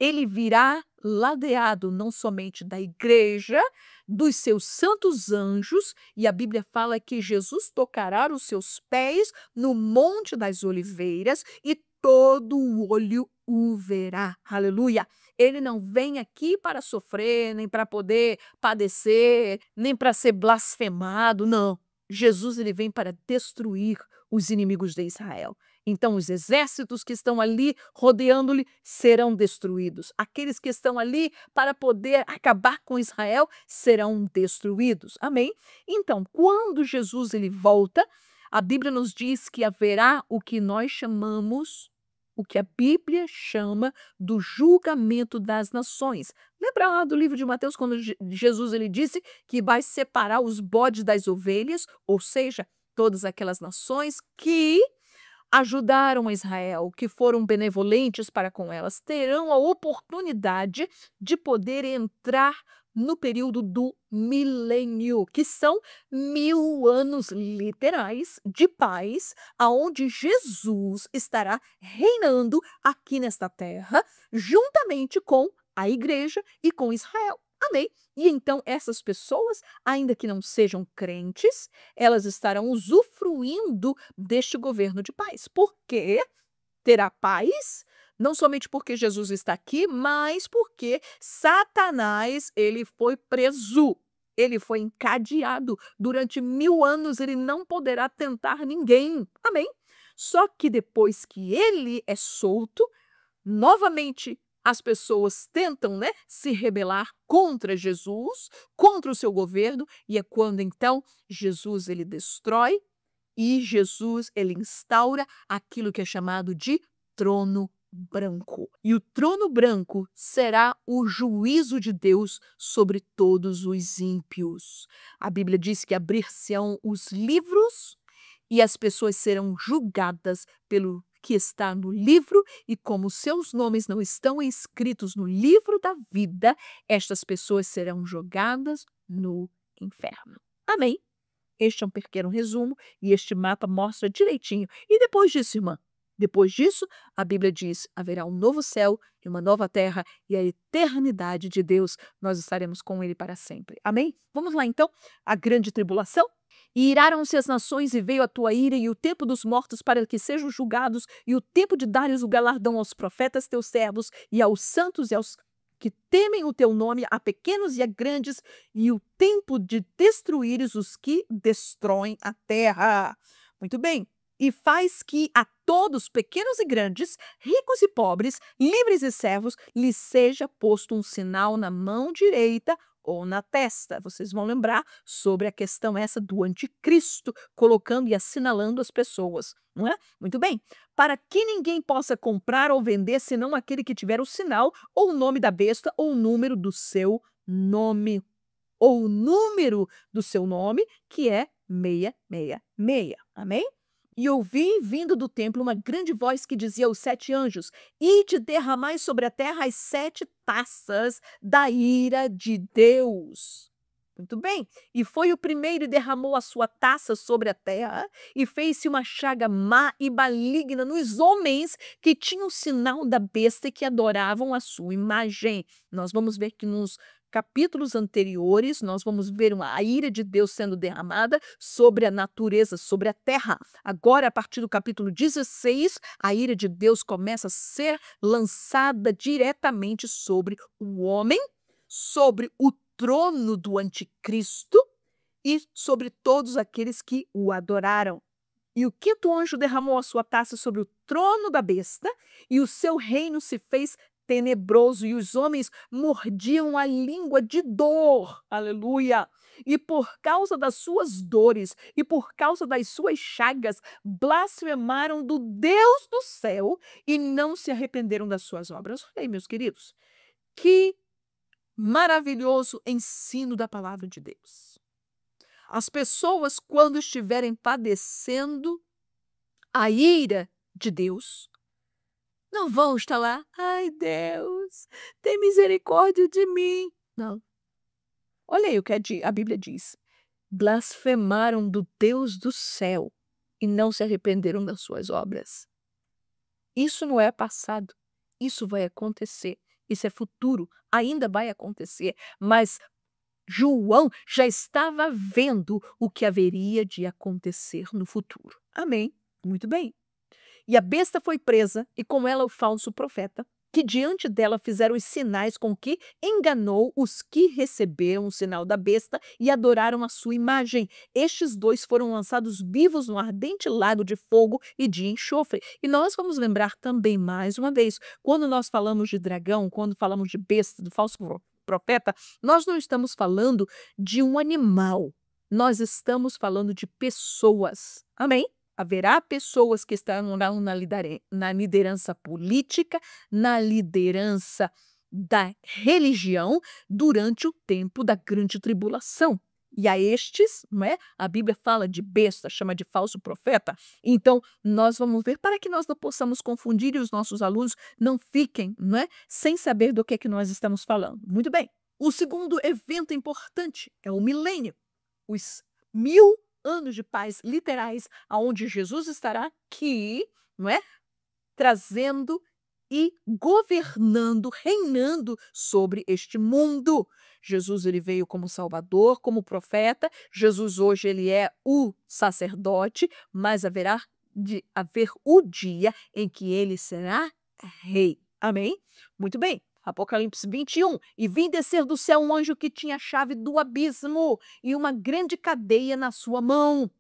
ele virá ladeado não somente da igreja, dos seus santos anjos, e a Bíblia fala que Jesus tocará os seus pés no Monte das Oliveiras e todo o olho o verá. Aleluia! Ele não vem aqui para sofrer, nem para poder padecer, nem para ser blasfemado, não. Jesus ele vem para destruir os inimigos de Israel. Então os exércitos que estão ali rodeando-lhe serão destruídos. Aqueles que estão ali para poder acabar com Israel serão destruídos. Amém? Então, quando Jesus ele volta, a Bíblia nos diz que haverá o que nós chamamos, o que a Bíblia chama do julgamento das nações. Lembra lá do livro de Mateus, quando Jesus ele disse que vai separar os bodes das ovelhas, ou seja, todas aquelas nações que ajudaram Israel, que foram benevolentes para com elas, terão a oportunidade de poder entrar no período do milênio, que são 1000 anos literais de paz, aonde Jesus estará reinando aqui nesta terra, juntamente com a igreja e com Israel. Amém? E então essas pessoas, ainda que não sejam crentes, elas estarão usufruindo usufruindo deste governo de paz. Por quê? Terá paz, não somente porque Jesus está aqui, mas porque Satanás, ele foi preso, ele foi encadeado. Durante 1000 anos ele não poderá tentar ninguém. Amém? Só que depois que ele é solto, novamente as pessoas tentam, né, se rebelar contra Jesus, contra o seu governo, e é quando então Jesus ele destrói e Jesus ele instaura aquilo que é chamado de trono branco. E o trono branco será o juízo de Deus sobre todos os ímpios. A Bíblia diz que abrir-se-ão os livros e as pessoas serão julgadas pelo que está no livro, e como seus nomes não estão escritos no livro da vida, estas pessoas serão jogadas no inferno. Amém? Este é um pequeno resumo e este mapa mostra direitinho. E depois disso, irmã? Depois disso, a Bíblia diz: haverá um novo céu e uma nova terra, e a eternidade de Deus, nós estaremos com Ele para sempre. Amém? Vamos lá então, a grande tribulação. E iraram-se as nações, e veio a tua ira, e o tempo dos mortos para que sejam julgados, e o tempo de dares o galardão aos profetas teus servos, e aos santos e aos que temem o teu nome, a pequenos e a grandes, e o tempo de destruíres os que destroem a terra. Muito bem. E faz que a todos, pequenos e grandes, ricos e pobres, livres e servos, lhes seja posto um sinal na mão direita ou na testa. Vocês vão lembrar sobre a questão essa do anticristo, colocando e assinalando as pessoas, não é? Muito bem. Para que ninguém possa comprar ou vender, senão aquele que tiver o sinal, ou o nome da besta, ou o número do seu nome, ou o número do seu nome, que é 666. Amém? E ouvi vindo do templo uma grande voz que dizia aos 7 anjos: Ide derramai sobre a terra as 7 taças da ira de Deus. Muito bem. E foi o primeiro e derramou a sua taça sobre a terra, e fez-se uma chaga má e maligna nos homens que tinham o sinal da besta e que adoravam a sua imagem. Nós vamos ver que nos capítulos anteriores, nós vamos ver a ira de Deus sendo derramada sobre a natureza, sobre a terra. Agora, a partir do capítulo 16, a ira de Deus começa a ser lançada diretamente sobre o homem, sobre o trono do anticristo e sobre todos aqueles que o adoraram. E o quinto anjo derramou a sua taça sobre o trono da besta, e o seu reino se fez tenebroso, e os homens mordiam a língua de dor. Aleluia! E por causa das suas dores e por causa das suas chagas, blasfemaram do Deus do céu e não se arrependeram das suas obras. Olha aí, meus queridos, que maravilhoso ensino da palavra de Deus. As pessoas, quando estiverem padecendo a ira de Deus, não vão estar lá: ai, Deus, tem misericórdia de mim. Não. Olha aí o que a Bíblia diz: blasfemaram do Deus do céu e não se arrependeram das suas obras. Isso não é passado, isso vai acontecer. Isso é futuro, ainda vai acontecer, mas João já estava vendo o que haveria de acontecer no futuro. Amém? Muito bem. E a besta foi presa, e com ela o falso profeta, que diante dela fizeram os sinais com que enganou os que receberam o sinal da besta e adoraram a sua imagem. Estes dois foram lançados vivos no ardente lago de fogo e de enxofre. E nós vamos lembrar também, mais uma vez, quando nós falamos de dragão, quando falamos de besta, do falso profeta, nós não estamos falando de um animal, nós estamos falando de pessoas. Amém? Haverá pessoas que estarão na liderança política, na liderança da religião, durante o tempo da grande tribulação. E a estes, não é? A Bíblia fala de besta, chama de falso profeta. Então, nós vamos ver, para que nós não possamos confundir e os nossos alunos não fiquem, não é, sem saber do que é que nós estamos falando. Muito bem. O segundo evento importante é o milênio. Os 1000 anos de paz literais, aonde Jesus estará aqui, não é? Trazendo e governando, reinando sobre este mundo. Jesus ele veio como Salvador, como profeta. Jesus hoje ele é o sacerdote, mas haverá de haver o dia em que ele será rei. Amém? Muito bem. Apocalipse 21. E vi descer do céu um anjo que tinha a chave do abismo e uma grande cadeia na sua mão.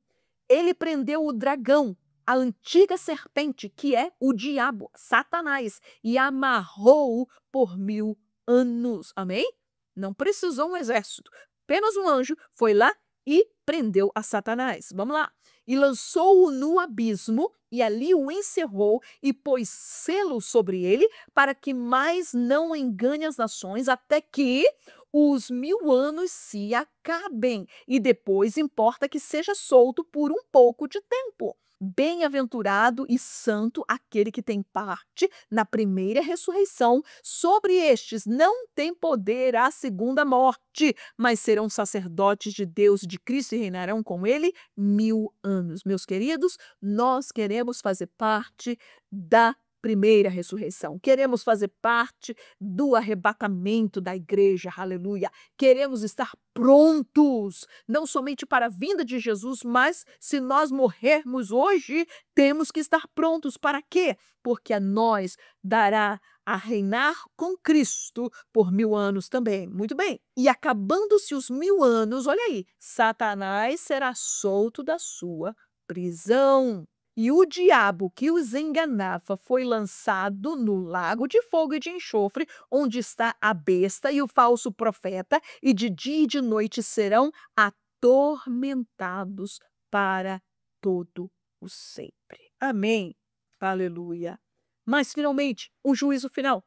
Ele prendeu o dragão, a antiga serpente, que é o diabo, Satanás, e amarrou-o por 1000 anos. Amém? Não precisou um exército. Apenas um anjo foi lá e prendeu a Satanás. Vamos lá. E lançou-o no abismo, e ali o encerrou, e pôs selo sobre ele, para que mais não engane as nações, até que os 1000 anos se acabem. E depois importa que seja solto por um pouco de tempo. Bem-aventurado e santo aquele que tem parte na primeira ressurreição. Sobre estes não tem poder a segunda morte, mas serão sacerdotes de Deus, de Cristo, e reinarão com ele 1000 anos. Meus queridos, nós queremos fazer parte da primeira ressurreição. Queremos fazer parte do arrebatamento da igreja, aleluia. Queremos estar prontos, não somente para a vinda de Jesus, mas se nós morrermos hoje, temos que estar prontos. Para quê? Porque a nós dará a reinar com Cristo por 1000 anos também. Muito bem. E acabando-se os 1000 anos, olha aí, Satanás será solto da sua prisão. E o diabo que os enganava foi lançado no lago de fogo e de enxofre, onde está a besta e o falso profeta, e de dia e de noite serão atormentados para todo o sempre. Amém. Aleluia. Mas, finalmente, o juízo final.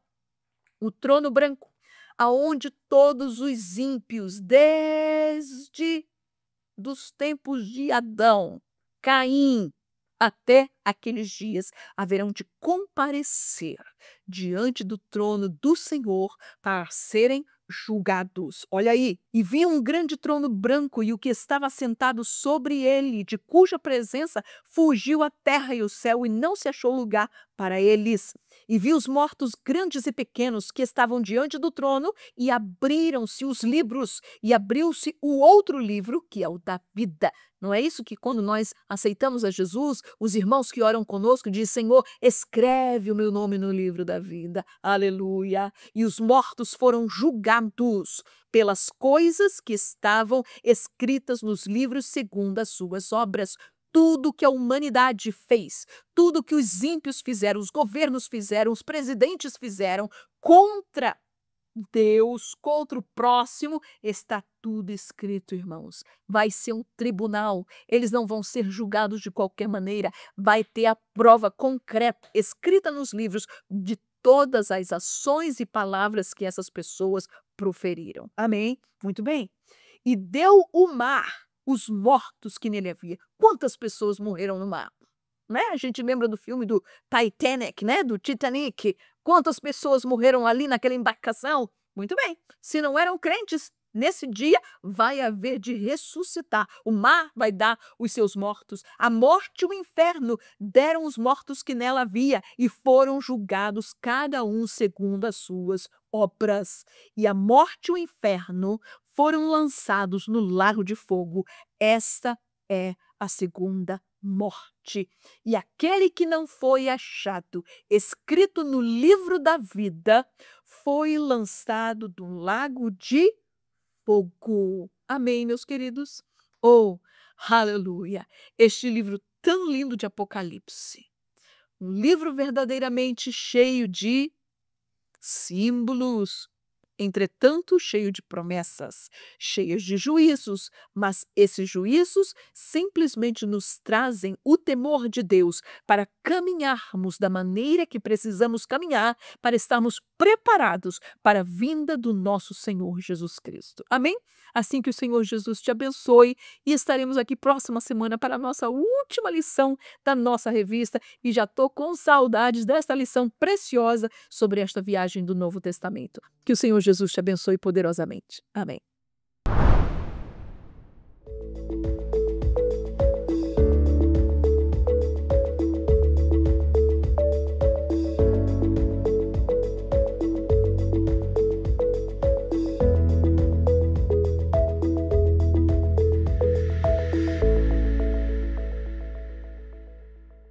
O trono branco, aonde todos os ímpios, desde dos tempos de Adão, Caim, até aqueles dias, haverão de comparecer diante do trono do Senhor para serem julgados. Olha aí, e vi um grande trono branco e o que estava sentado sobre ele, de cuja presença fugiu a terra e o céu e não se achou lugar para eles. E vi os mortos grandes e pequenos que estavam diante do trono, e abriram-se os livros, e abriu-se o outro livro, que é o da vida. Não é isso que quando nós aceitamos a Jesus, os irmãos que oram conosco dizem: Senhor, escreve o meu nome no livro da vida. Aleluia. E os mortos foram julgados pelas coisas que estavam escritas nos livros segundo as suas obras. Tudo que a humanidade fez, tudo que os ímpios fizeram, os governos fizeram, os presidentes fizeram contra Deus, contra o próximo, está tudo escrito, irmãos. Vai ser um tribunal, eles não vão ser julgados de qualquer maneira, vai ter a prova concreta, escrita nos livros, de todas as ações e palavras que essas pessoas proferiram. Amém? Muito bem. E deu o mar os mortos que nele havia. Quantas pessoas morreram no mar? Né? A gente lembra do filme do Titanic, né? Do Titanic. Quantas pessoas morreram ali naquela embarcação? Muito bem. Se não eram crentes, nesse dia vai haver de ressuscitar. O mar vai dar os seus mortos. A morte e o inferno deram os mortos que nela havia e foram julgados cada um segundo as suas obras. E a morte e o inferno foram lançados no lago de fogo. Esta é a segunda morte. E aquele que não foi achado escrito no livro da vida foi lançado do lago de fogo. Amém, meus queridos? Oh, aleluia! Este livro tão lindo de Apocalipse, um livro verdadeiramente cheio de símbolos, entretanto cheio de promessas, cheias de juízos, mas esses juízos simplesmente nos trazem o temor de Deus para caminharmos da maneira que precisamos caminhar, para estarmos preparados para a vinda do nosso Senhor Jesus Cristo. Amém? Assim que o Senhor Jesus te abençoe, e estaremos aqui próxima semana para a nossa última lição da nossa revista, e já estou com saudades desta lição preciosa sobre esta viagem do Novo Testamento. Que o Senhor Jesus te abençoe poderosamente. Amém.